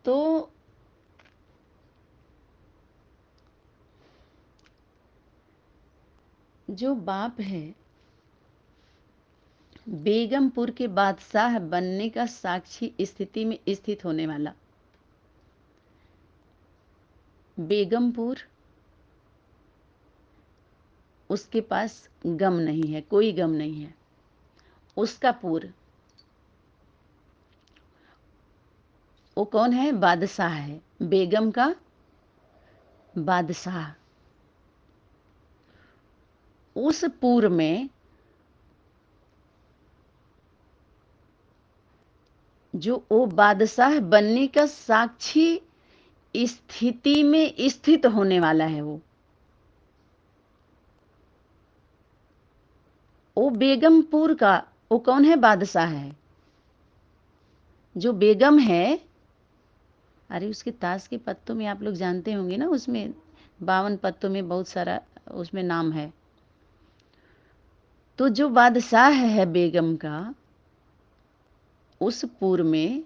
तो जो बाप है, बेगमपुर के बादशाह बनने का साक्षी स्थिति में स्थित होने वाला। बेगमपुर, उसके पास गम नहीं है, कोई गम नहीं है। उसका पुर, वो कौन है? बादशाह है, बेगम का बादशाह। उस पुर में जो वो बादशाह बनने का साक्षी स्थिति में स्थित होने वाला है, वो बेगमपुर का, वो कौन है? बादशाह है। जो बेगम है, अरे उसके ताश के पत्तों में आप लोग जानते होंगे ना, उसमें 52 पत्तों में बहुत सारा उसमें नाम है। तो जो बादशाह है बेगम का, उस पुर में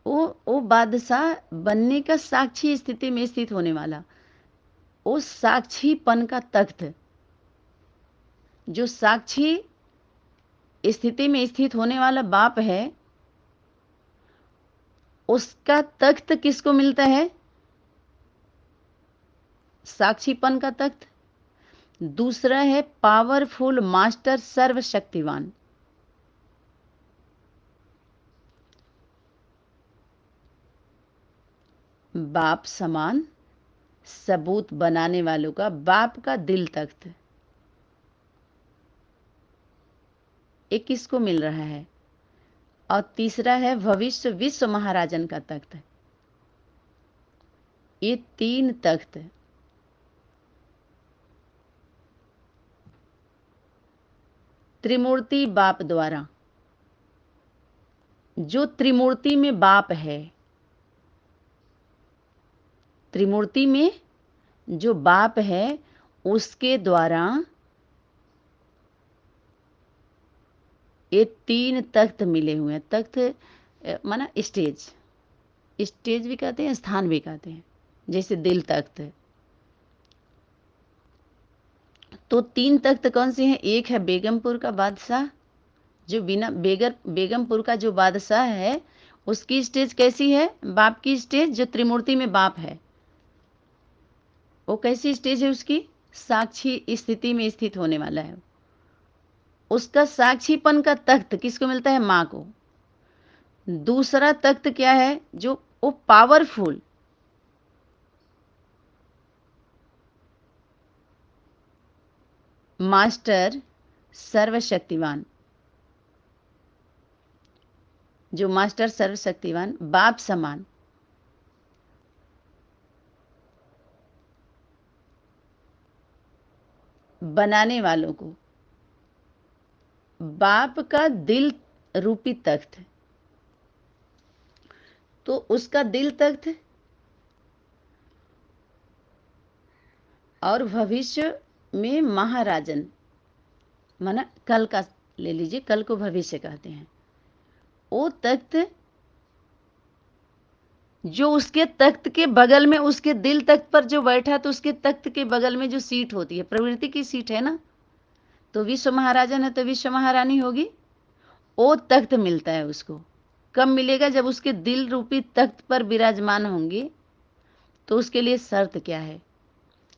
वो बादशाह बनने का साक्षी स्थिति में स्थित होने वाला, वो साक्षीपन का तख्त, जो साक्षी स्थिति में स्थित होने वाला बाप है, उसका तख्त किसको मिलता है? साक्षीपन का तख्त। दूसरा है पावरफुल मास्टर, सर्वशक्तिवान। बाप समान सबूत बनाने वालों का, बाप का दिल तख्त, एक किसको मिल रहा है? और तीसरा है भविष्य विश्व महाराजन का तख्त। ये 3 तख्त त्रिमूर्ति बाप द्वारा, जो त्रिमूर्ति में बाप है, त्रिमूर्ति में जो बाप है, उसके द्वारा ये 3 तख्त मिले हुए हैं। तख्त माना स्टेज, स्टेज भी कहते हैं, स्थान भी कहते हैं, जैसे दिल तख्त। तो 3 तख्त कौन से हैं? एक है बेगमपुर का बादशाह, जो बिना बेगमपुर का जो बादशाह है, उसकी स्टेज कैसी है? बाप की स्टेज, जो त्रिमूर्ति में बाप है, वो कैसी स्टेज है उसकी? साक्षी स्थिति में स्थित होने वाला है। उसका साक्षीपन का तख्त किसको मिलता है? माँ को। दूसरा तख्त क्या है? जो वो पावरफुल, मास्टर, सर्वशक्तिवान, जो मास्टर सर्वशक्तिवान बाप समान, बनाने वालों को, बाप का दिल रूपी तख्त। तो उसका दिल तख्त और भविष्य में महाराजन, माना कल का ले लीजिए, कल को भविष्य कहते हैं। वो तख्त, जो उसके तख्त के बगल में, उसके दिल तख्त पर जो बैठा, तो उसके तख्त के बगल में जो सीट होती है, प्रवृत्ति की सीट है ना, तो विश्व महाराजन है तो विश्व महारानी होगी। वो तख्त मिलता है उसको। कब मिलेगा? जब उसके दिल रूपी तख्त पर विराजमान होंगे। तो उसके लिए शर्त क्या है?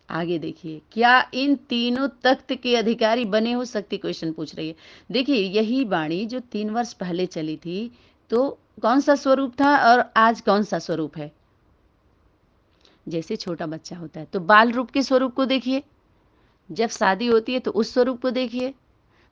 आगे देखिए, क्या इन तीनों तख्त के अधिकारी बने हो सकते? क्वेश्चन पूछ रही है। देखिए, यही वाणी जो 3 वर्ष पहले चली थी, तो कौन सा स्वरूप था और आज कौन सा स्वरूप है? जैसे छोटा बच्चा होता है तो बाल रूप के स्वरूप को देखिए, जब शादी होती है तो उस स्वरूप को देखिए,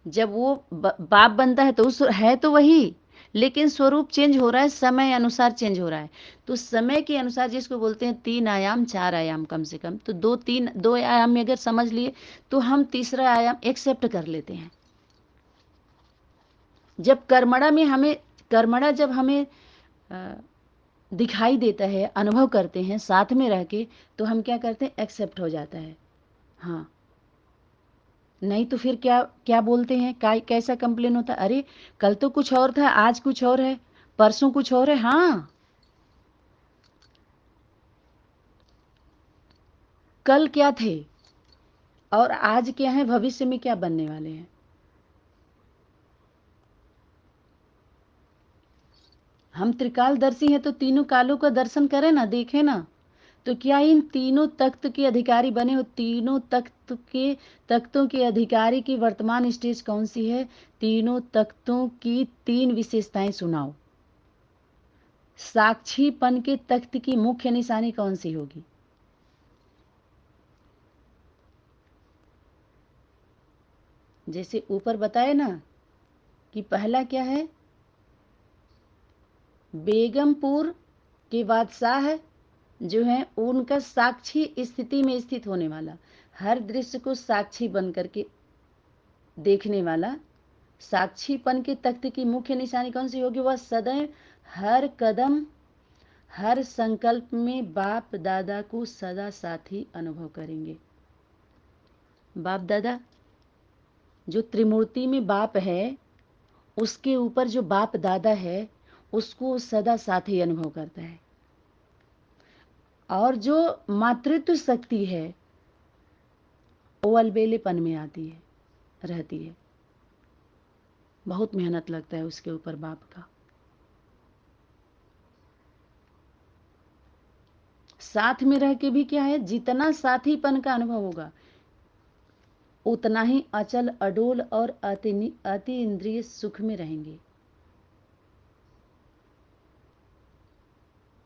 जब वो बाप बनता है तो उस है तो वही, लेकिन स्वरूप चेंज हो रहा है, समय अनुसार चेंज हो रहा है। तो समय के अनुसार, जिसको बोलते हैं 3 आयाम 4 आयाम, कम से कम तो 2 आयाम में अगर समझ लिए, तो हम तीसरा आयाम एक्सेप्ट कर लेते हैं। जब कर्मणा जब हमें दिखाई देता है, अनुभव करते हैं साथ में रह के, तो हम क्या करते हैं? एक्सेप्ट हो जाता है। हाँ, नहीं तो फिर क्या क्या बोलते हैं? कैसा कंप्लेन होता है? अरे कल तो कुछ और था, आज कुछ और है, परसों कुछ और है। हाँ, कल क्या थे और आज क्या है, भविष्य में क्या बनने वाले हैं। हम त्रिकालदर्शी हैं तो तीनों कालों का दर्शन करें ना, देखें ना। तो क्या इन तीनों तख्त के अधिकारी बने हो? तीनों तख्तों के अधिकारी की वर्तमान स्टेज कौन सी है? तीनों तख्तों की 3 विशेषताएं सुनाओ। साक्षीपन के तख्त की मुख्य निशानी कौन सी होगी? जैसे ऊपर बताए ना कि पहला क्या है, बेगमपुर के बादशाह जो है उनका साक्षी स्थिति में स्थित होने वाला, हर दृश्य को साक्षी बन करके देखने वाला, साक्षीपन के तख्त की मुख्य निशानी कौन सी होगी? वह सदैव हर कदम हर संकल्प में बाप दादा को सदा साथी अनुभव करेंगे। बाप दादा जो त्रिमूर्ति में बाप है, उसके ऊपर जो बाप दादा है उसको सदा साथी अनुभव करता है। और जो मातृत्व शक्ति है वो अलबेलेपन में आती है, रहती है। बहुत मेहनत लगता है उसके ऊपर बाप का। साथ में रह के भी क्या है, जितना साथीपन का अनुभव होगा उतना ही अचल अडोल और अति इंद्रिय सुख में रहेंगे।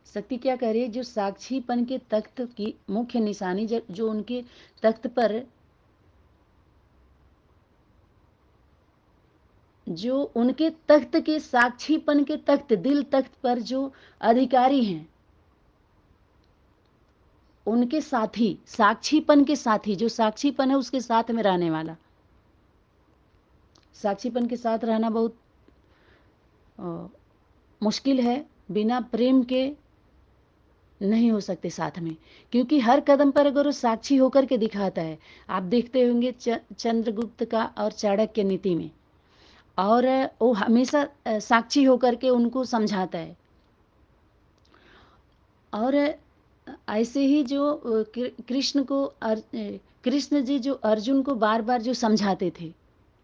शक्ति क्या कह रही है, जो साक्षीपन के तख्त की मुख्य निशानी जो उनके तख्त पर, जो उनके तख्त के साक्षीपन के तख्त दिल तख्त पर जो अधिकारी हैं, उनके साथी, साक्षीपन के साथी, जो साक्षीपन है उसके साथ में रहने वाला। साक्षीपन के साथ रहना बहुत मुश्किल है, बिना प्रेम के नहीं हो सकते साथ में, क्योंकि हर कदम पर अगर वो साक्षी होकर के दिखाता है। आप देखते होंगे चंद्रगुप्त का और चाणक्य नीति में, और वो हमेशा साक्षी होकर के उनको समझाता है। और ऐसे ही जो कृष्ण जी जो अर्जुन को बार बार जो समझाते थे,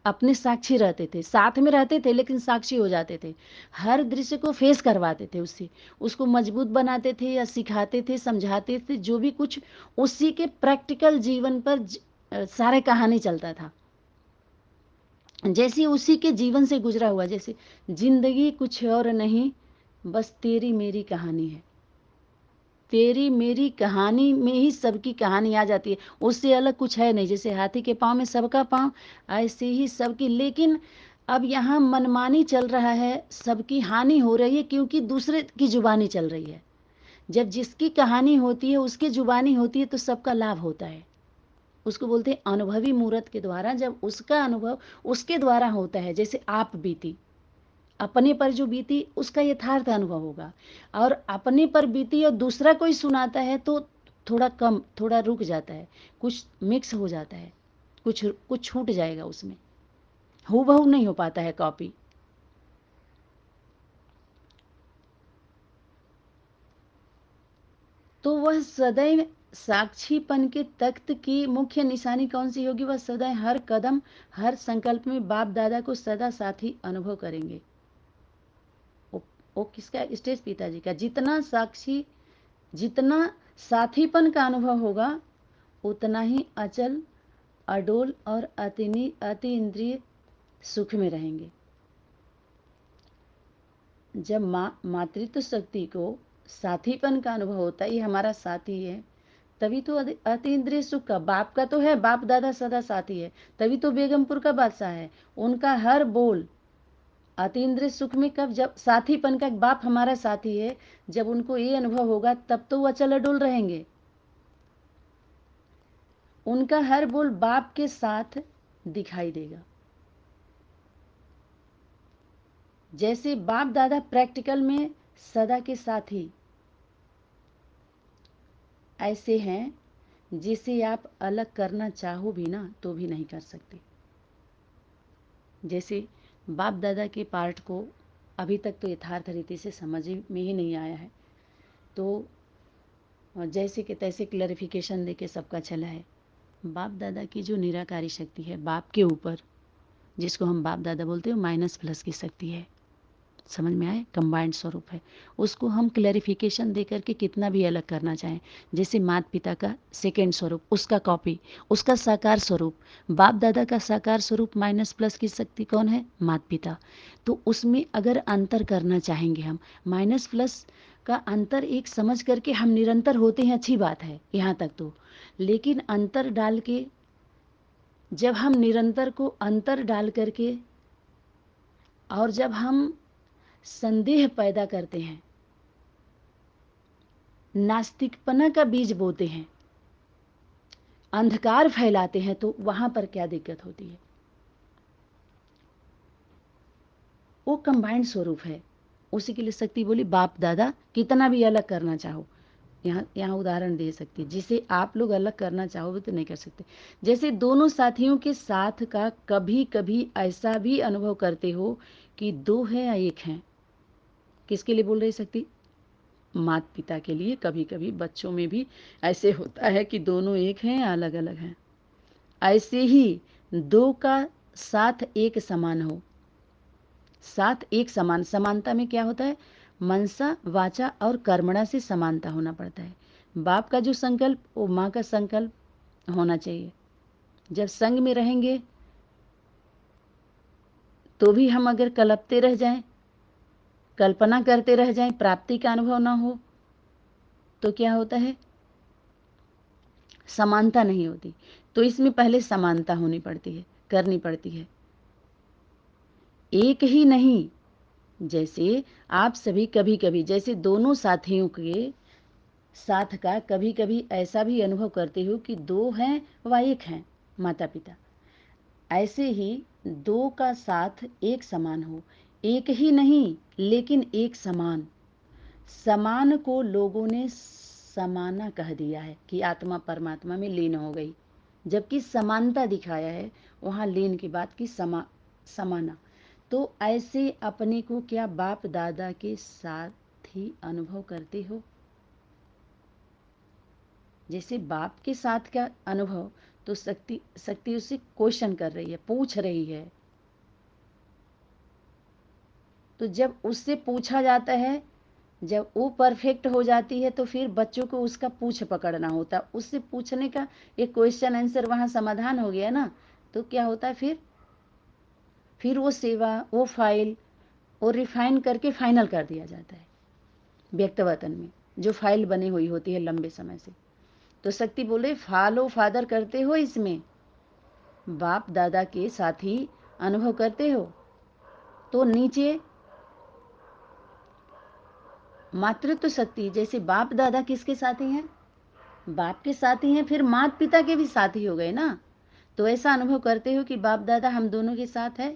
अपने साक्षी रहते थे, साथ में रहते थे लेकिन साक्षी हो जाते थे, हर दृश्य को फेस करवाते थे, उससे उसको मजबूत बनाते थे या सिखाते थे, समझाते थे, जो भी कुछ उसी के प्रैक्टिकल जीवन पर सारे कहानी चलता था, जैसे उसी के जीवन से गुजरा हुआ। जैसे जिंदगी कुछ और नहीं, बस तेरी मेरी कहानी है, तेरी मेरी कहानी में ही सबकी कहानी आ जाती है, उससे अलग कुछ है नहीं। जैसे हाथी के पाँव में सबका पाँव, ऐसे ही सबकी। लेकिन अब यहाँ मनमानी चल रहा है, सबकी हानि हो रही है, क्योंकि दूसरे की जुबानी चल रही है। जब जिसकी कहानी होती है, उसकी जुबानी होती है, तो सबका लाभ होता है। उसको बोलते हैं अनुभवी मूर्त के द्वारा, जब उसका अनुभव उसके द्वारा होता है। जैसे आप बीती, अपने पर जो बीती उसका यथार्थ अनुभव होगा, और अपने पर बीती और दूसरा कोई सुनाता है तो थोड़ा कम, थोड़ा रुक जाता है, कुछ मिक्स हो जाता है, कुछ कुछ छूट जाएगा उसमें, हूबहू नहीं हो पाता है कॉपी। तो वह सदैव साक्षीपन के तख्त की मुख्य निशानी कौन सी होगी? वह सदैव हर कदम हर संकल्प में बाप दादा को सदा साथी अनुभव करेंगे। वो किसका स्टेज? पिताजी का। जितना साथीपन का अनुभव होगा उतना ही अचल अडोल और अति इंद्रिय सुख में रहेंगे। जब मातृत्व शक्ति को साथीपन का अनुभव होता है, ये हमारा साथी है, तभी तो अति इंद्रिय सुख का, बाप का तो है, बाप दादा सदा साथी है, तभी तो बेगमपुर का बादशाह है, उनका हर बोल अतीन्द्रिय सुख में। कब? जब साथीपन का, बाप हमारा साथी है, जब उनको ये अनुभव होगा तब तो वो अचल अडोल रहेंगे। उनका हर बोल बाप के साथ दिखाई देगा। जैसे बाप दादा प्रैक्टिकल में सदा के साथी ऐसे हैं जिसे आप अलग करना चाहो भी ना तो भी नहीं कर सकते। जैसे बाप दादा के पार्ट को अभी तक तो यथार्थ रीति से समझ में ही नहीं आया है, तो और जैसे कि तैसे क्लैरिफिकेशन देके सबका चला है। बाप दादा की जो निराकारी शक्ति है बाप के ऊपर, जिसको हम बाप दादा बोलते हैं, माइनस प्लस की शक्ति है। समझ में आए? कंबाइंड स्वरूप है। उसको हम क्लैरिफिकेशन दे करके कितना भी अलग करना चाहें, जैसे माता पिता का सेकेंड स्वरूप, उसका कॉपी, उसका साकार स्वरूप, बाप दादा का साकार स्वरूप माइनस प्लस की शक्ति कौन है? माता पिता। तो उसमें अगर अंतर करना चाहेंगे हम, माइनस प्लस का अंतर एक समझ करके हम निरंतर होते हैं, अच्छी बात है यहाँ तक तो, लेकिन अंतर डाल के, जब हम निरंतर को अंतर डाल करके और जब हम संदेह पैदा करते हैं, नास्तिकपना का बीज बोते हैं, अंधकार फैलाते हैं, तो वहां पर क्या दिक्कत होती है? वो कंबाइंड स्वरूप है। उसी के लिए शक्ति बोली बाप दादा कितना भी अलग करना चाहो, यहाँ उदाहरण दे सकती है, जिसे आप लोग अलग करना चाहोगे तो नहीं कर सकते। जैसे दोनों साथियों के साथ का कभी कभी ऐसा भी अनुभव करते हो कि दो है या एक है। किसके लिए बोल रही शक्ति? माता पिता के लिए। कभी कभी बच्चों में भी ऐसे होता है कि दोनों एक हैं या अलग अलग हैं। ऐसे ही दो का साथ एक समान हो, साथ एक समान, समानता में क्या होता है? मनसा वाचा और कर्मणा से समानता होना पड़ता है। बाप का जो संकल्प वो माँ का संकल्प होना चाहिए। जब संग में रहेंगे तो भी हम अगर कलपते रह जाएं, कल्पना करते रह जाएं, प्राप्ति का अनुभव ना हो तो क्या होता है? समानता नहीं होती। तो इसमें पहले समानता होनी पड़ती है, करनी पड़ती है। एक ही नहीं, जैसे आप सभी कभी कभी, जैसे दोनों साथियों के साथ का कभी कभी ऐसा भी अनुभव करते हो कि दो हैं व एक हैं, माता पिता। ऐसे ही दो का साथ एक समान हो, एक ही नहीं लेकिन एक समान। समान को लोगों ने समाना कह दिया है कि आत्मा परमात्मा में लीन हो गई, जबकि समानता दिखाया है वहाँ लीन की बात की समाना। तो ऐसे अपने को क्या बाप दादा के साथ ही अनुभव करते हो? जैसे बाप के साथ का अनुभव, तो शक्ति उससे क्वेश्चन कर रही है, पूछ रही है। तो जब उससे पूछा जाता है, जब वो परफेक्ट हो जाती है तो फिर बच्चों को उसका पूछ पकड़ना होता, उससे पूछने का एक क्वेश्चन आंसर वहाँ समाधान हो गया ना। तो क्या होता है फिर वो सेवा, वो फाइल, वो रिफाइन करके फाइनल कर दिया जाता है व्यक्तवतन में, जो फाइल बनी हुई होती है लंबे समय से। तो शक्ति बोले फॉलो फादर करते हो, इसमें बाप दादा के साथ ही अनुभव करते हो। तो नीचे मातृत्व शक्ति, जैसे बाप दादा किसके साथी हैं? बाप के साथी हैं, फिर माता पिता के भी साथी हो गए ना। तो ऐसा अनुभव करते हो कि बाप दादा हम दोनों के साथ है।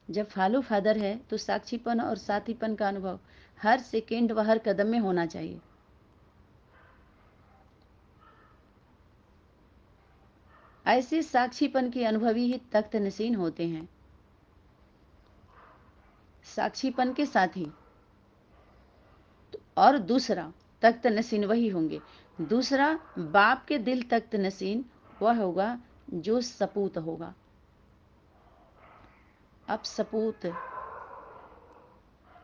जब फॉलो फादर है तो साक्षीपन और साथीपन का अनुभव हर सेकेंड व हर कदम में होना चाहिए। ऐसे साक्षीपन के अनुभवी ही तख्त नसीन होते हैं, साक्षीपन के साथी। और दूसरा तख्त नसीन वही होंगे। दूसरा बाप के दिल तख्त नसीन वह होगा जो सपूत होगा। अब सपूत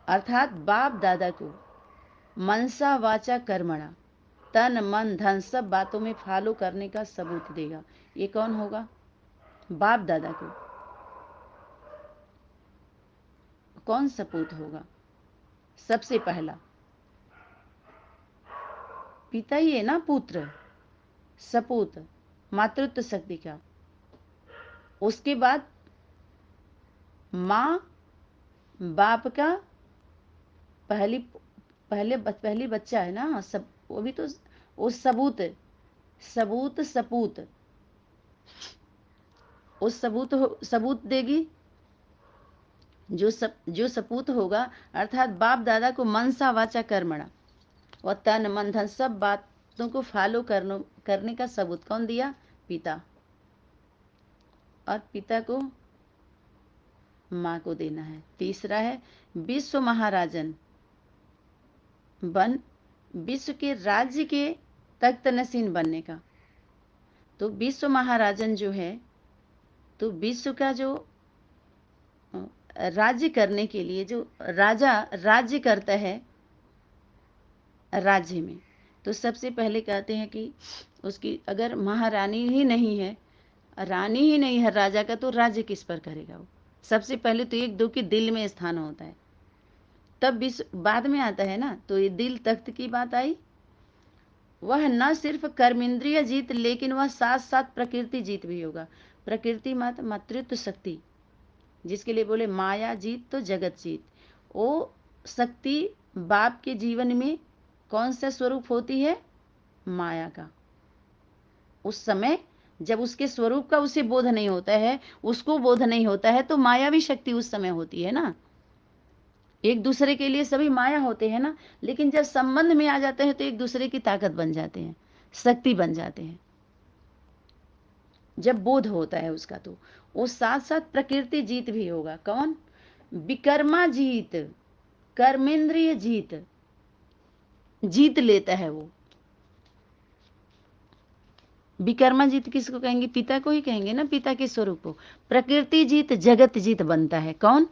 अर्थात बाप दादा को मनसा वाचा कर्मणा, तन मन धन सब बातों में फॉलो करने का सबूत देगा। ये कौन होगा? बाप दादा को कौन सपूत होगा? सबसे पहला पिता ही है ना, पुत्र सपूत मातृत्व शक्ति का। उसके बाद माँ बाप का पहली बच्चा है ना, सब वो भी तो वो सबूत सपूत उस सबूत देगी। जो सपूत होगा अर्थात बाप दादा को मनसा वाचा कर्मणा और तन मन धन सब बातों को फॉलो करने का सबूत कौन दिया? पिता। और पिता को माँ को देना है। तीसरा है विश्व महाराजन बन विश्व के राज्य के तख्त नसीन बनने का। तो विश्व महाराजन जो है, तो विश्व का जो राज्य करने के लिए जो राजा राज्य करता है राज्य में, तो सबसे पहले कहते हैं कि उसकी अगर महारानी ही नहीं है, रानी ही नहीं है राजा का, तो राज्य किस पर करेगा वो। सबसे पहले तो एक दो के दिल में स्थान होता है, तब विश्व बाद में आता है ना। तो ये दिल तख्त की बात आई। वह न सिर्फ कर्मेंद्रिय जीत, लेकिन वह साथ साथ प्रकृति जीत भी होगा। प्रकृति मत मातृत्व शक्ति, जिसके लिए बोले माया जीत तो जगत जीत। वो शक्ति बाप के जीवन में कौन सा स्वरूप होती है? माया का। उस समय जब उसके स्वरूप का उसे बोध नहीं होता है, उसको बोध नहीं होता है, तो मायावी शक्ति उस समय होती है ना। एक दूसरे के लिए सभी माया होते हैं ना, लेकिन जब संबंध में आ जाते हैं तो एक दूसरे की ताकत बन जाते हैं, शक्ति बन जाते हैं, जब बोध होता है उसका। तो वो साथ साथ प्रकृति जीत भी होगा। कौन? विकर्मा जीत, कर्मेंद्रिय जीत, जीत लेता है वो। विकर्मा जीत किसको कहेंगे? पिता को ही कहेंगे ना, पिता के स्वरूप को। प्रकृति जीत जगत जीत बनता है। कौन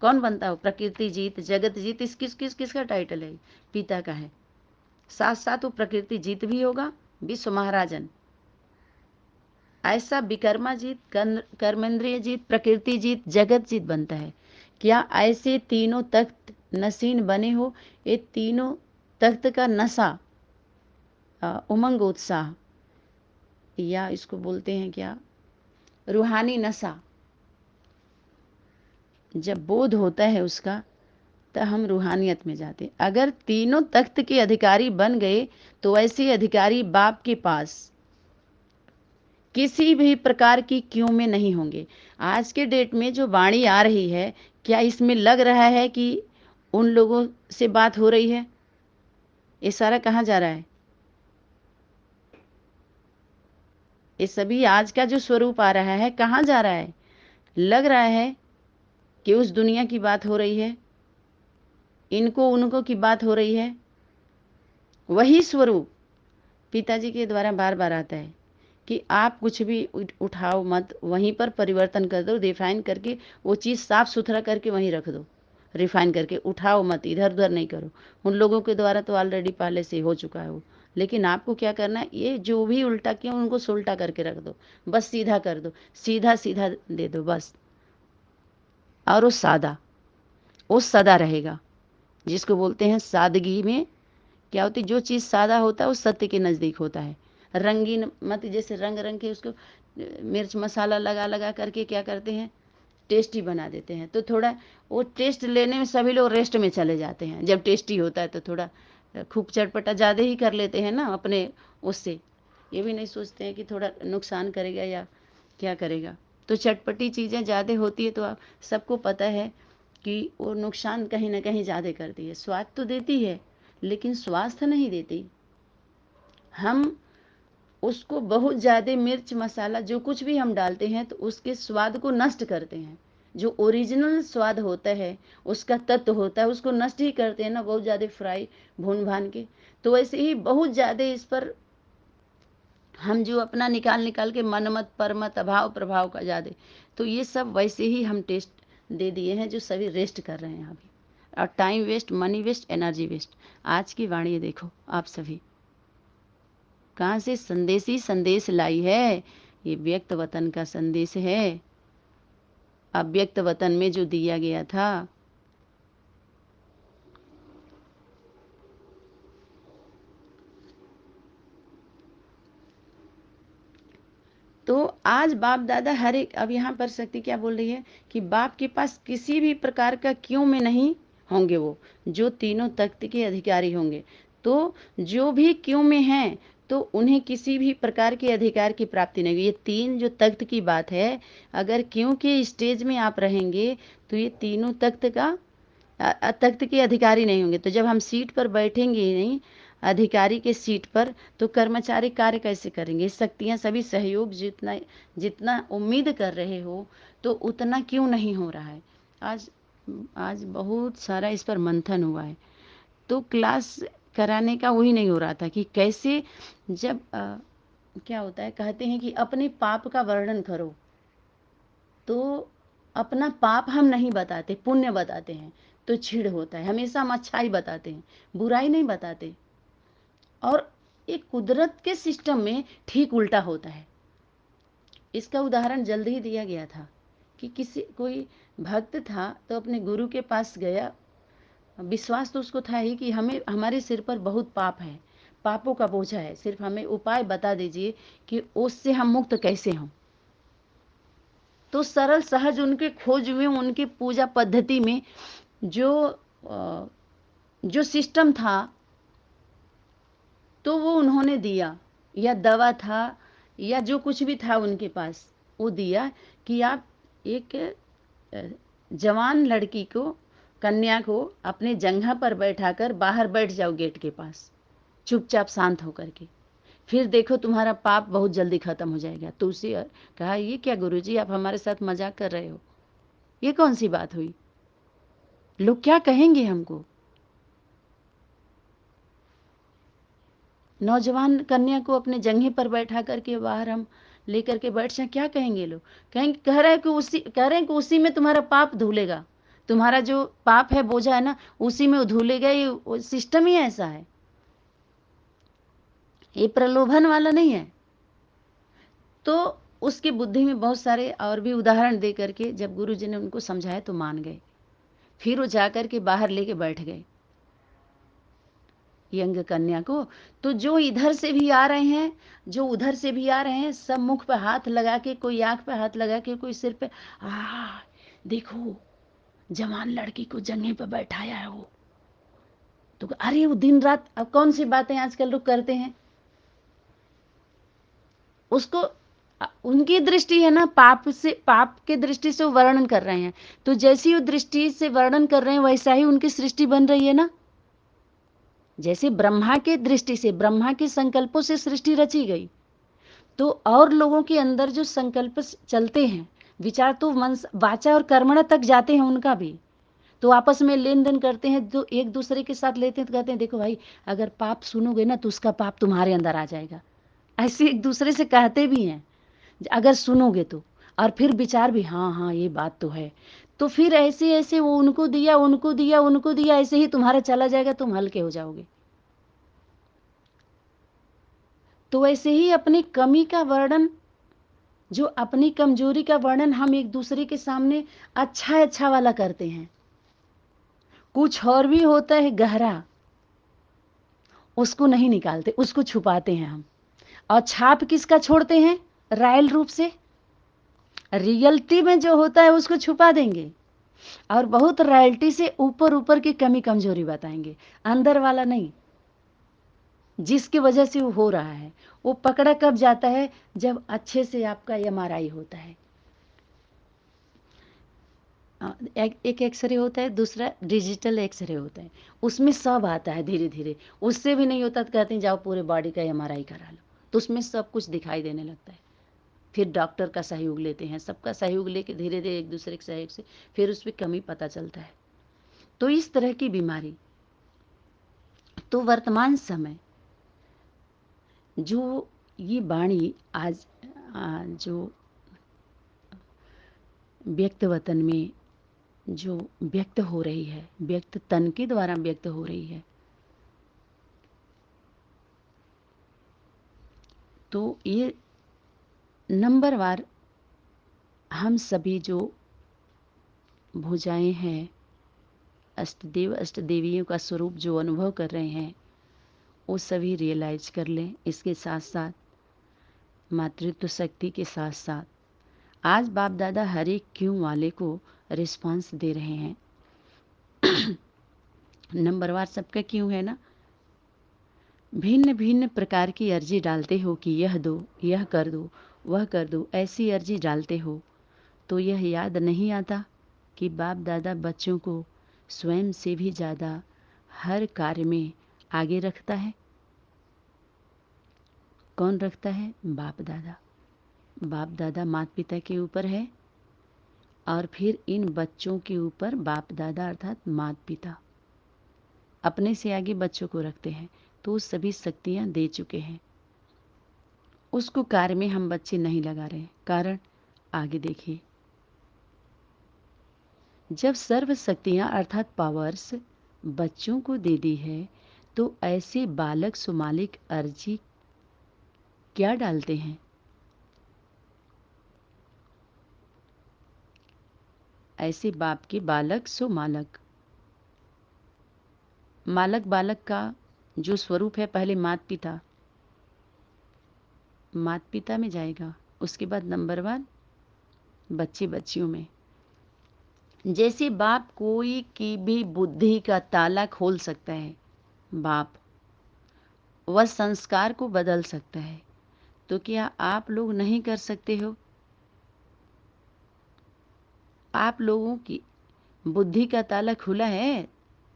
कौन बनता हो? प्रकृति जीत जगत जीत। इस किसका टाइटल है? पिता का है। साथ साथ वो प्रकृति जीत भी होगा, विश्व महाराजन। ऐसा विकर्मा जीत, कर्मेंद्रिय जीत, प्रकृति जीत, जगत जीत बनता है। क्या ऐसे तीनों तख्त नसीन बने हो? ये तीनों तख्त का नशा, उमंग, उत्साह, या इसको बोलते हैं क्या, रूहानी नशा, जब बोध होता है उसका, तो हम रूहानियत में जाते। अगर तीनों तख्त के अधिकारी बन गए, तो ऐसे अधिकारी बाप के पास किसी भी प्रकार की क्यों में नहीं होंगे। आज के डेट में जो वाणी आ रही है, क्या इसमें लग रहा है कि उन लोगों से बात हो रही है? ये सारा कहाँ जा रहा है? ये सभी आज का जो स्वरूप आ रहा है, कहाँ जा रहा है? लग रहा है कि उस दुनिया की बात हो रही है, इनको उनको की बात हो रही है। वही स्वरूप पिताजी के द्वारा बार बार आता है कि आप कुछ भी उठाओ मत, वहीं पर परिवर्तन कर दो, रिफाइन करके वो चीज़ साफ सुथरा करके वहीं रख दो, रिफाइन करके उठाओ मत, इधर उधर नहीं करो। उन लोगों के द्वारा तो ऑलरेडी पहले से हो चुका है वो, लेकिन आपको क्या करना है? ये जो भी उल्टा किया उनको सुलटा करके रख दो, बस सीधा कर दो, सीधा सीधा दे दो बस। और वो सदा रहेगा, जिसको बोलते हैं सादगी में क्या होती, जो चीज़ सादा होता है वो सत्य के नज़दीक होता है। रंगीन मत, जैसे रंग रंग के उसको मिर्च मसाला लगा लगा करके क्या करते हैं, टेस्टी बना देते हैं। तो थोड़ा वो टेस्ट लेने में सभी लोग रेस्ट में चले जाते हैं। जब टेस्टी होता है तो थोड़ा खूब चटपटा ज़्यादा ही कर लेते हैं ना अपने उससे, ये भी नहीं सोचते हैं कि थोड़ा नुकसान करेगा या क्या करेगा। तो चटपटी चीज़ें ज़्यादा होती है तो आप सबको पता है कि वो नुकसान कहीं ना कहीं ज़्यादा करती है। स्वाद तो देती है लेकिन स्वास्थ्य नहीं देती। हम उसको बहुत ज़्यादा मिर्च मसाला जो कुछ भी हम डालते हैं तो उसके स्वाद को नष्ट करते हैं। जो ओरिजिनल स्वाद होता है, उसका तत्व होता है, उसको नष्ट ही करते हैं ना, बहुत ज़्यादा फ्राई भून भान के। तो वैसे ही बहुत ज़्यादा इस पर हम जो अपना निकाल निकाल के मनमत परमत अभाव प्रभाव का ज़्यादा, तो ये सब वैसे ही हम टेस्ट दे दिए हैं जो सभी रेस्ट कर रहे हैं अभी। और time waste, money waste, energy waste. आज की वाणी देखो आप सभी कहाँ से संदेश ही संदेश लाई है। ये व्यक्त वतन का संदेश है, अव्यक्त वतन में जो दिया गया था। तो आज बाप दादा हर एक, अब यहाँ पर शक्ति क्या बोल रही है कि बाप के पास किसी भी प्रकार का क्यों में नहीं होंगे वो, जो तीनों तख्त के अधिकारी होंगे। तो जो भी क्यों में हैं तो उन्हें किसी भी प्रकार के अधिकार की प्राप्ति नहीं होगी। ये तीन जो तख्त की बात है, अगर क्यों के स्टेज में आप रहेंगे तो ये तीनों तख्त का तख्त के अधिकारी नहीं होंगे। तो जब हम सीट पर बैठेंगे ही नहीं, अधिकारी के सीट पर, तो कर्मचारी कार्य कैसे करेंगे? शक्तियाँ सभी सहयोग जितना जितना उम्मीद कर रहे हो तो उतना क्यों नहीं हो रहा है। आज आज बहुत सारा इस पर मंथन हुआ है। तो क्लास कराने का वही नहीं हो रहा था कि कैसे जब क्या होता है, कहते हैं कि अपने पाप का वर्णन करो, तो अपना पाप हम नहीं बताते, पुण्य बताते हैं तो चिढ़ होता है। हमेशा हम अच्छाई बताते हैं, बुराई नहीं बताते। और एक कुदरत के सिस्टम में ठीक उल्टा होता है। इसका उदाहरण जल्द ही दिया गया था कि कोई भक्त था तो अपने गुरु के पास गया। विश्वास तो उसको था ही कि हमारे सिर पर बहुत पाप है, पापों का बोझा है, सिर्फ हमें उपाय बता दीजिए कि उससे हम मुक्त कैसे हों। तो सरल सहज उनके खोज में, उनकी पूजा पद्धति में जो सिस्टम था तो वो उन्होंने दिया, या दवा था या जो कुछ भी था उनके पास वो दिया कि आप एक जवान लड़की को, कन्या को अपने जंघा पर बैठाकर बाहर बैठ जाओ गेट के पास, चुपचाप शांत होकर के, फिर देखो तुम्हारा पाप बहुत जल्दी खत्म हो जाएगा। तो उसे कहा, ये क्या गुरुजी, आप हमारे साथ मजाक कर रहे हो, ये कौन सी बात हुई, लोग क्या कहेंगे हमको। नौजवान कन्या को अपने जंघे पर बैठा करके बाहर हम लेकर के बैठ जाए, क्या कहेंगे लोग, कहेंगे कह रहे हैं कि उसी में तुम्हारा पाप धुलेगा, तुम्हारा जो पाप है बोझा है ना उसी में वो धुलेगा। ये सिस्टम ही ऐसा है, ये प्रलोभन वाला नहीं है। तो उसकी बुद्धि में बहुत सारे और भी उदाहरण दे करके जब गुरुजी ने उनको समझाया तो मान गए। फिर वो जाकर के बाहर लेके बैठ गए यंग कन्या को। तो जो इधर से भी आ रहे हैं, जो उधर से भी आ रहे हैं, सब मुख पे हाथ लगा के, कोई आंख पे हाथ लगा के, कोई सिर पे, देखो जवान लड़की को जंघे पे बैठाया है वो। तो अरे वो दिन रात, अब कौन सी बातें आजकल लोग करते हैं, उसको उनकी दृष्टि है ना, पाप के दृष्टि से वो वर्णन कर रहे हैं। तो जैसी वो दृष्टि से वर्णन कर रहे हैं वैसा ही उनकी सृष्टि बन रही है ना। जैसे ब्रह्मा के दृष्टि से, ब्रह्मा के संकल्पों से सृष्टि रची गई, तो और लोगों के अंदर जो संकल्प चलते हैं, विचार तो मन, वाचा और कर्मणा तक जाते हैं उनका भी, तो आपस में लेन देन करते हैं, जो एक दूसरे के साथ लेते हैं तो कहते हैं देखो भाई, अगर पाप सुनोगे ना तो उसका पाप तुम्हारे अंदर आ जाएगा, ऐसे एक दूसरे से कहते भी हैं अगर सुनोगे तो। और फिर विचार भी, हाँ हाँ ये बात तो है। तो फिर ऐसे ऐसे वो उनको दिया, उनको दिया, उनको दिया, ऐसे ही तुम्हारा चला जाएगा, तुम हल्के हो जाओगे। तो ऐसे ही अपनी कमी का वर्णन, जो अपनी कमजोरी का वर्णन हम एक दूसरे के सामने अच्छा अच्छा वाला करते हैं। कुछ और भी होता है गहरा, उसको नहीं निकालते, उसको छुपाते हैं हम। और छाप किसका छोड़ते हैं, रायल रूप से। रियलिटी में जो होता है उसको छुपा देंगे और बहुत रॉयल्टी से ऊपर ऊपर की कमी कमजोरी बताएंगे, अंदर वाला नहीं, जिसकी वजह से वो हो रहा है। वो पकड़ा कब जाता है, जब अच्छे से आपका एमआरआई होता है। एक एक्सरे होता है, दूसरा डिजिटल एक्सरे होता है, उसमें सब आता है धीरे धीरे। उससे भी नहीं होता तो कहते हैं जाओ पूरे बॉडी का एमआरआई करा लो, तो उसमें सब कुछ दिखाई देने लगता है। फिर डॉक्टर का सहयोग लेते हैं, सबका सहयोग लेके धीरे धीरे एक दूसरे के सहयोग से फिर उस पर कमी पता चलता है। तो इस तरह की बीमारी, तो वर्तमान समय जो ये वाणी आज जो व्यक्त वतन में जो व्यक्त हो रही है, व्यक्त तन के द्वारा व्यक्त हो रही है, तो ये नंबरवार हम सभी जो भुजाएं हैं, अष्टदेव अष्टदेवियों का स्वरूप जो अनुभव कर रहे हैं, वो सभी रियलाइज कर लें। इसके साथ साथ मातृत्व शक्ति के साथ साथ आज बाप दादा हर एक क्यों वाले को रिस्पांस दे रहे हैं। नंबरवार सबका क्यों है ना, भिन्न भिन्न प्रकार की अर्जी डालते हो कि यह दो, यह कर दो, वह कर दो, ऐसी अर्जी डालते हो तो यह याद नहीं आता कि बाप दादा बच्चों को स्वयं से भी ज़्यादा हर कार्य में आगे रखता है। कौन रखता है, बाप दादा। बाप दादा माता पिता के ऊपर है और फिर इन बच्चों के ऊपर बाप दादा अर्थात माता पिता अपने से आगे बच्चों को रखते हैं, तो वो सभी शक्तियाँ दे चुके हैं। उसको कार्य में हम बच्चे नहीं लगा रहे। कारण आगे देखिए, जब सर्व शक्तियाँ अर्थात पावर्स बच्चों को दे दी है, तो ऐसे बालक सुमालिक अर्जी क्या डालते हैं? ऐसे बाप के बालक सो मालक। मालक बालक का जो स्वरूप है, पहले मात पिता में जाएगा, उसके बाद नंबर 1 बच्चे बच्चियों में। जैसे बाप कोई की भी बुद्धि का ताला खोल सकता है, बाप वह संस्कार को बदल सकता है, तो क्या आप लोग नहीं कर सकते हो? आप लोगों की बुद्धि का ताला खुला है।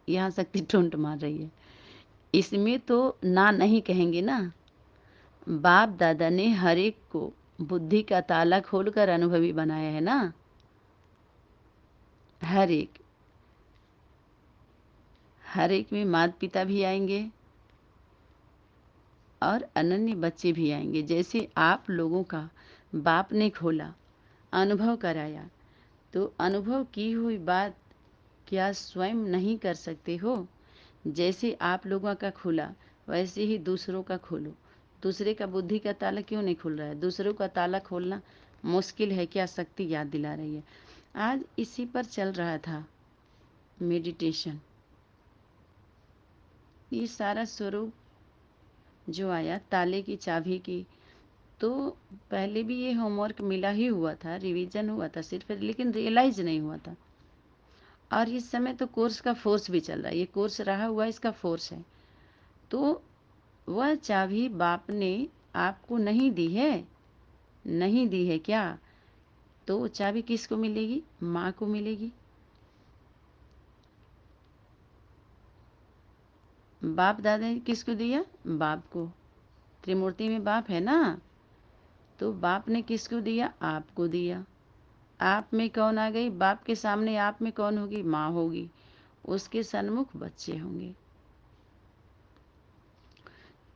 यहाँ शक्ति टोंट मार रही है, इसमें तो ना नहीं कहेंगे ना। बाप दादा ने हर एक को बुद्धि का ताला खोलकर अनुभवी बनाया है ना। हर एक में माता पिता भी आएंगे और अनन्य बच्चे भी आएंगे। जैसे आप लोगों का बाप ने खोला, अनुभव कराया, तो अनुभव की हुई बात क्या स्वयं नहीं कर सकते हो? जैसे आप लोगों का खुला, वैसे ही दूसरों का खोलो। दूसरे का बुद्धि का ताला क्यों नहीं खुल रहा है? दूसरों का ताला खोलना मुश्किल है क्या? शक्ति याद दिला रही है। आज इसी पर चल रहा था मेडिटेशन। ये सारा स्वरूप जो आया ताले की चाबी की, तो पहले भी ये होमवर्क मिला ही हुआ था, रिवीजन हुआ था सिर्फ, लेकिन रियलाइज नहीं हुआ था। और इस समय तो कोर्स का फोर्स भी चल रहा है, ये कोर्स रहा हुआ इसका फोर्स है। तो वह चाबी बाप ने आपको नहीं दी है, नहीं दी है क्या? तो वो चाबी किसको मिलेगी? माँ को मिलेगी। बाप दादा ने किसको दिया? बाप को। त्रिमूर्ति में बाप है ना, तो बाप ने किसको दिया? आपको दिया। आप में कौन आ गई? बाप के सामने आप में कौन होगी? माँ होगी। उसके सन्मुख बच्चे होंगे।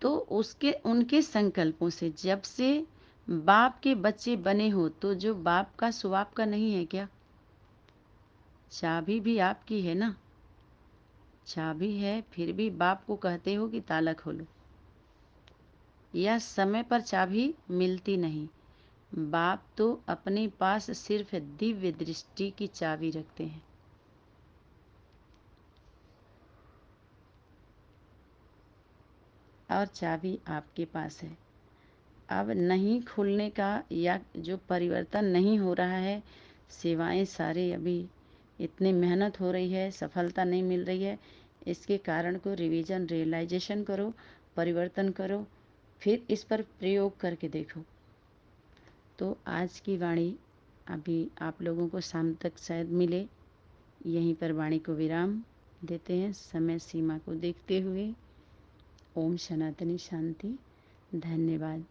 तो उनके संकल्पों से जब से बाप के बच्चे बने हो, तो जो बाप का सो आपका नहीं है क्या? चाबी भी आपकी है ना। चाबी है, फिर भी बाप को कहते हो कि ताला खोलो। यह समय पर चाबी मिलती नहीं। बाप तो अपने पास सिर्फ दिव्य दृष्टि की चाबी रखते हैं। और चाबी आपके पास है। अब नहीं खुलने का, या जो परिवर्तन नहीं हो रहा है, सेवाएं सारे अभी इतनी मेहनत हो रही है, सफलता नहीं मिल रही है, इसके कारण को रिवीजन रियलाइजेशन करो, परिवर्तन करो, फिर इस पर प्रयोग करके देखो। तो आज की वाणी अभी आप लोगों को शाम तक शायद मिले। यहीं पर वाणी को विराम देते हैं समय सीमा को देखते हुए। ओम सनातनी शांति। धन्यवाद।